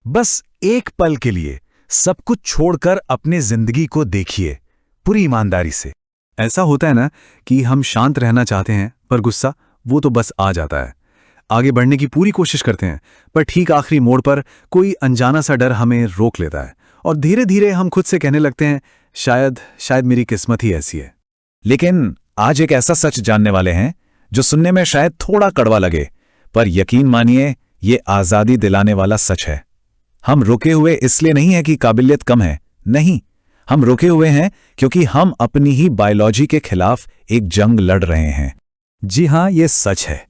बस एक पल के लिए सब कुछ छोड़कर अपने जिंदगी को देखिए पूरी ईमानदारी से। ऐसा होता है ना कि हम शांत रहना चाहते हैं पर गुस्सा वो तो बस आ जाता है। आगे बढ़ने की पूरी कोशिश करते हैं पर ठीक आखिरी मोड़ पर कोई अनजाना सा डर हमें रोक लेता है और धीरे धीरे हम खुद से कहने लगते हैं शायद शायद मेरी किस्मत ही ऐसी है। लेकिन आज एक ऐसा सच जानने वाले हैं जो सुनने में शायद थोड़ा कड़वा लगे, पर यकीन मानिए ये आजादी दिलाने वाला सच है। हम रुके हुए इसलिए नहीं है कि काबिलियत कम है, नहीं, हम रुके हुए हैं क्योंकि हम अपनी ही बायोलॉजी के खिलाफ एक जंग लड़ रहे हैं। जी हां, ये सच है।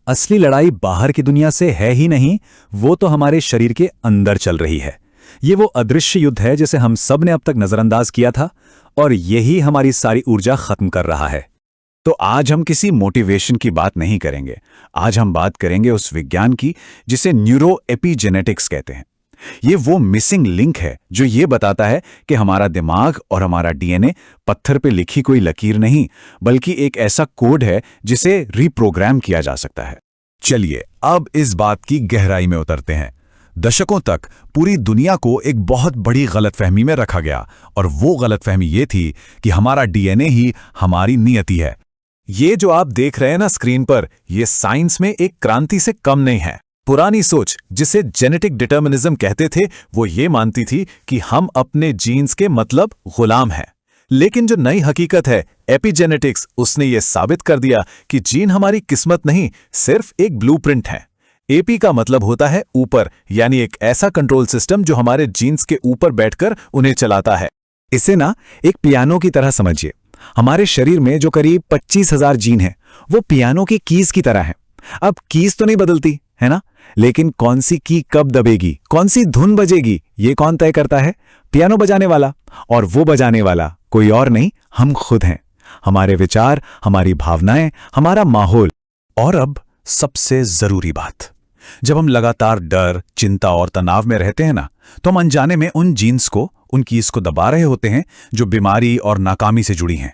असली लड़ाई बाहर की दुनिया से है ही नहीं, वो तो हमारे शरीर के अंदर चल रही है। ये वो अदृश्य युद्ध है जिसे हम सब ने अब तक नजरअंदाज किया था और यही हमारी सारी ऊर्जा खत्म कर रहा है। तो आज हम किसी मोटिवेशन की बात नहीं करेंगे, आज हम बात करेंगे उस विज्ञान की जिसे न्यूरो एपिजेनेटिक्स कहते हैं। ये वो मिसिंग लिंक है जो ये बताता है कि हमारा दिमाग और हमारा डीएनए पत्थर पे लिखी कोई लकीर नहीं, बल्कि एक ऐसा कोड है जिसे रीप्रोग्राम किया जा सकता है। चलिए अब इस बात की गहराई में उतरते हैं। दशकों तक पूरी दुनिया को एक बहुत बड़ी गलतफहमी में रखा गया और वो गलतफहमी ये थी कि हमारा डीएनए ही हमारी नियति है। ये जो आप देख रहे हैं ना स्क्रीन पर, ये साइंस में एक क्रांति से कम नहीं है। पुरानी सोच जिसे जेनेटिक डिटर्मिनिज्म कहते थे, वो ये मानती थी कि हम अपने जीन्स के मतलब गुलाम हैं। लेकिन जो नई हकीकत है एपिजेनेटिक्स, उसने ये साबित कर दिया कि जीन हमारी किस्मत नहीं, सिर्फ एक ब्लूप्रिंट है। एपी का मतलब होता है ऊपर, यानी एक ऐसा कंट्रोल सिस्टम जो हमारे जीन्स के ऊपर बैठकर उन्हें चलाता है। इसे ना एक पियानो की तरह समझिए। हमारे शरीर में जो करीब 25,000 जीन हैं, वो पियानो की कीज की तरह हैं। अब कीज तो नहीं बदलती है ना, लेकिन कौन सी की कब दबेगी, कौन सी धुन बजेगी, ये कौन तय करता है? पियानो बजाने वाला। और वो बजाने वाला कोई और नहीं, हम खुद हैं। हमारे विचार, हमारी भावनाएं, हमारा माहौल। और अब सबसे जरूरी बात, जब हम लगातार डर, चिंता और तनाव में रहते हैं ना, तो हम अनजाने में उन जीन्स को, उन कीज को दबा रहे होते हैं जो बीमारी और नाकामी से जुड़ी हैं।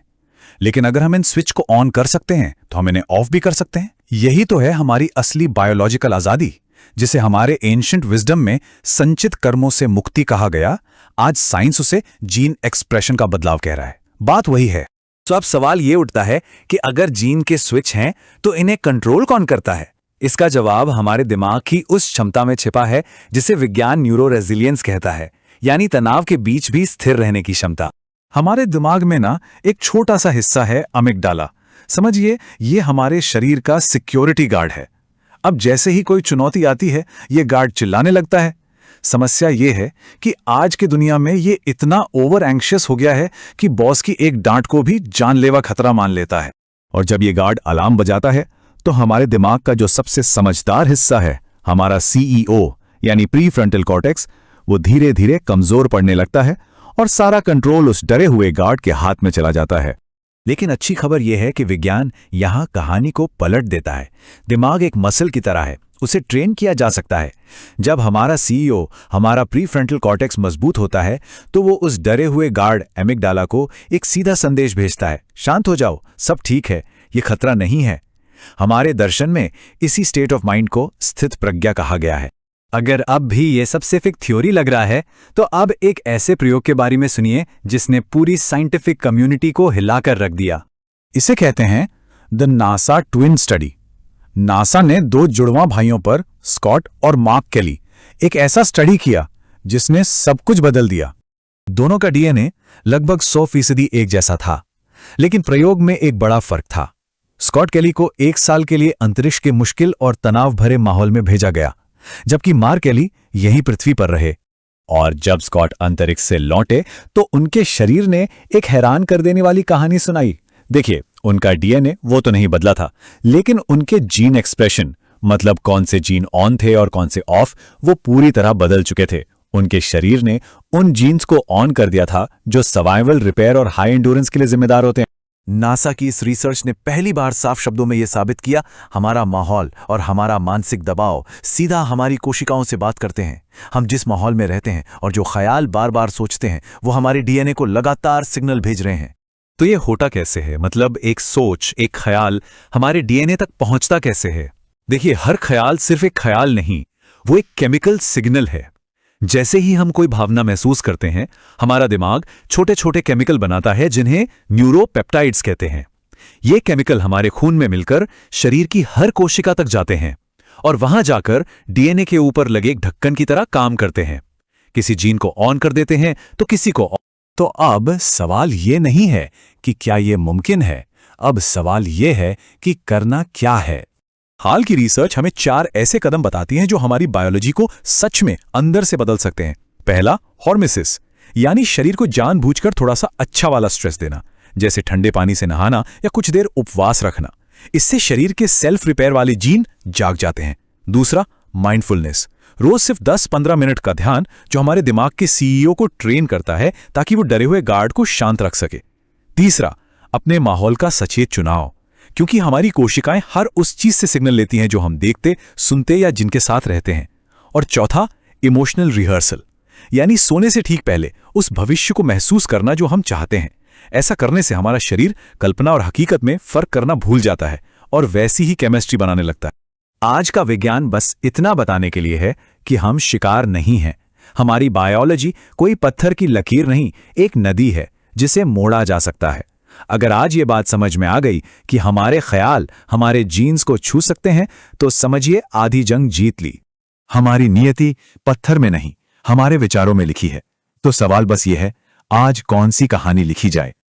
लेकिन अगर हम इन स्विच को ऑन कर सकते हैं तो हम इन्हें ऑफ भी कर सकते हैं। यही तो है हमारी असली बायोलॉजिकल आजादी, जिसे हमारे एंशिएंट विजडम में संचित कर्मों से मुक्ति कहा गया। आज साइंस उसे जीन एक्सप्रेशन का बदलाव कह रहा है। बात वही है। तो अब सवाल ये उठता है कि अगर जीन के स्विच हैं तो इन्हें कंट्रोल कौन करता है? इसका जवाब हमारे दिमाग की उस क्षमता में छिपा है जिसे विज्ञान न्यूरो रेजिलियंस कहता है, यानी तनाव के बीच भी स्थिर रहने की क्षमता। हमारे दिमाग में ना एक छोटा सा हिस्सा है अमिगडाला। समझिए, ये हमारे शरीर का सिक्योरिटी गार्ड है। अब जैसे ही कोई चुनौती आती है, ये गार्ड चिल्लाने लगता है। समस्या ये है कि आज की दुनिया में ये इतना ओवर एंग्शियस हो गया है कि बॉस की एक डांट को भी जानलेवा खतरा मान लेता है। और जब ये गार्ड अलार्म बजाता है तो हमारे दिमाग का जो सबसे समझदार हिस्सा है, हमारा सीईओ यानी प्री फ्रंटल कॉर्टेक्स, वो धीरे धीरे कमजोर पड़ने लगता है और सारा कंट्रोल उस डरे हुए गार्ड के हाथ में चला जाता है। लेकिन अच्छी खबर यह है कि विज्ञान यहां कहानी को पलट देता है। दिमाग एक मसल की तरह है, उसे ट्रेन किया जा सकता है। जब हमारा सीईओ, हमारा प्रीफ्रंटल कॉर्टेक्स मजबूत होता है तो वो उस डरे हुए गार्ड एमिगडाला को एक सीधा संदेश भेजता है, शांत हो जाओ, सब ठीक है, ये खतरा नहीं है। हमारे दर्शन में इसी स्टेट ऑफ माइंड को स्थित प्रज्ञा कहा गया है। अगर अब भी ये सब सिर्फ एक थ्योरी लग रहा है, तो अब एक ऐसे प्रयोग के बारे में सुनिए जिसने पूरी साइंटिफिक कम्युनिटी को हिलाकर रख दिया। इसे कहते हैं the NASA twin study. NASA ने दो जुड़वां भाइयों पर, स्कॉट और मार्क केली, एक ऐसा स्टडी किया जिसने सब कुछ बदल दिया। दोनों का डीएनए लगभग 100% एक जैसा था, लेकिन प्रयोग में एक बड़ा फर्क था। स्कॉट केली को 1 साल के लिए अंतरिक्ष के मुश्किल और तनाव भरे माहौल में भेजा गया, जबकि मार्क केली यहीं पृथ्वी पर रहे। और जब स्कॉट अंतरिक्ष से लौटे तो उनके शरीर ने एक हैरान कर देने वाली कहानी सुनाई। देखिए, उनका डीएनए वो तो नहीं बदला था, लेकिन उनके जीन एक्सप्रेशन, मतलब कौन से जीन ऑन थे और कौन से ऑफ, वो पूरी तरह बदल चुके थे। उनके शरीर ने उन जीन्स को ऑन कर दिया था जो सर्वाइवल, रिपेयर और हाई एंड्योरेंस के लिए जिम्मेदार होते हैं। नासा की इस रिसर्च ने पहली बार साफ शब्दों में यह साबित किया, हमारा माहौल और हमारा मानसिक दबाव सीधा हमारी कोशिकाओं से बात करते हैं। हम जिस माहौल में रहते हैं और जो ख्याल बार बार सोचते हैं, वो हमारे डीएनए को लगातार सिग्नल भेज रहे हैं। तो ये होता कैसे है? मतलब एक सोच, एक ख्याल हमारे डीएनए तक पहुंचता कैसे है? देखिए, हर ख्याल सिर्फ एक ख्याल नहीं, वो एक केमिकल सिग्नल है। जैसे ही हम कोई भावना महसूस करते हैं, हमारा दिमाग छोटे छोटे केमिकल बनाता है जिन्हें न्यूरोपेप्टाइड्स कहते हैं। ये केमिकल हमारे खून में मिलकर शरीर की हर कोशिका तक जाते हैं और वहां जाकर डीएनए के ऊपर लगे एक ढक्कन की तरह काम करते हैं। किसी जीन को ऑन कर देते हैं तो किसी को तो अब सवाल ये नहीं है कि क्या ये मुमकिन है, अब सवाल ये है कि करना क्या है। हाल की रिसर्च हमें 4 ऐसे कदम बताती हैं जो हमारी बायोलॉजी को सच में अंदर से बदल सकते हैं। पहला, हॉर्मेसिस, यानी शरीर को जानबूझकर थोड़ा सा अच्छा वाला स्ट्रेस देना, जैसे ठंडे पानी से नहाना या कुछ देर उपवास रखना। इससे शरीर के सेल्फ रिपेयर वाले जीन जाग जाते हैं। दूसरा, माइंडफुलनेस, रोज सिर्फ 10-15 मिनट का ध्यान जो हमारे दिमाग के सीईओ को ट्रेन करता है ताकि वो डरे हुए गार्ड को शांत रख सके। तीसरा, अपने माहौल का सचेत चुनाव, क्योंकि हमारी कोशिकाएं हर उस चीज से सिग्नल लेती हैं जो हम देखते, सुनते या जिनके साथ रहते हैं। और चौथा, इमोशनल रिहर्सल, यानी सोने से ठीक पहले उस भविष्य को महसूस करना जो हम चाहते हैं। ऐसा करने से हमारा शरीर कल्पना और हकीकत में फर्क करना भूल जाता है और वैसी ही केमिस्ट्री बनाने लगता है। आज का विज्ञान बस इतना बताने के लिए है कि हम शिकार नहीं हैं। हमारी बायोलॉजी कोई पत्थर की लकीर नहीं, एक नदी है जिसे मोड़ा जा सकता है। अगर आज ये बात समझ में आ गई कि हमारे ख्याल हमारे जीन्स को छू सकते हैं, तो समझिए आधी जंग जीत ली। हमारी नियति पत्थर में नहीं, हमारे विचारों में लिखी है। तो सवाल बस ये है, आज कौन सी कहानी लिखी जाए।